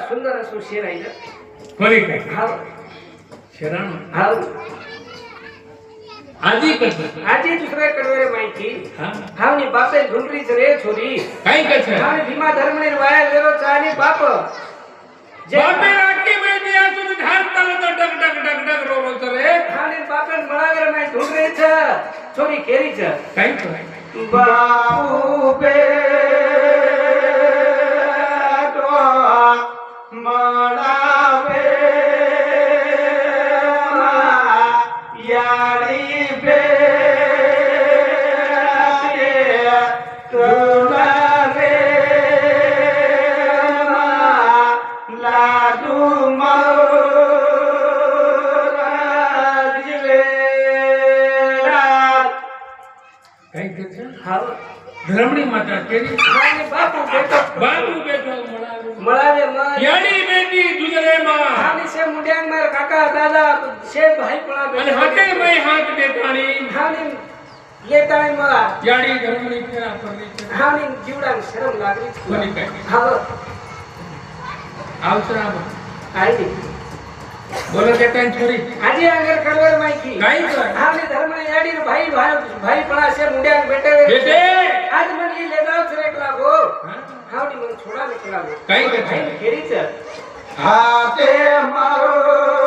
सुंदर असो शेर आहे ना खरी काय हाव शरण हाव आधी कसं आजी दुसऱ्या कडवरे माहिती हा हाव नी बापे ढुंडरीच रे छोरी काय कसं हाव भीमा धर्मने वाया गेलो चाली बाप बापे राखी माहिती असून धार चालत डग डग डग डग रोवत रे हाव नी बापे मळावर माहिती ढुंडरीच छोरी केरीच काय काय बापू बे मळावे यारी बे तुलारे लाडू मौराजवे काय कसं हाव धर्मणी माता केली बापू बेटो मळावे याडी बेटी दुजरे मा आणि से मुंड्यांग मार काका दादा से भाई पळा आणि हाते मै हात देताणी हानी लेताणी मला याडी धर्मणी केला परली हानी जीवडांग शरम लागली कोणी काय हाव आवसरा आई बोलत येतान छोरी आजी अंगर कडवर माहिती काय कर हानी धर्म याडी भाई भाई पळा से मुंड्यांग बेटे बेटे आज मन ये ले जाओ सरेक लागो हावडी मन छोडा निकला काय कर खेरीच हाते मारो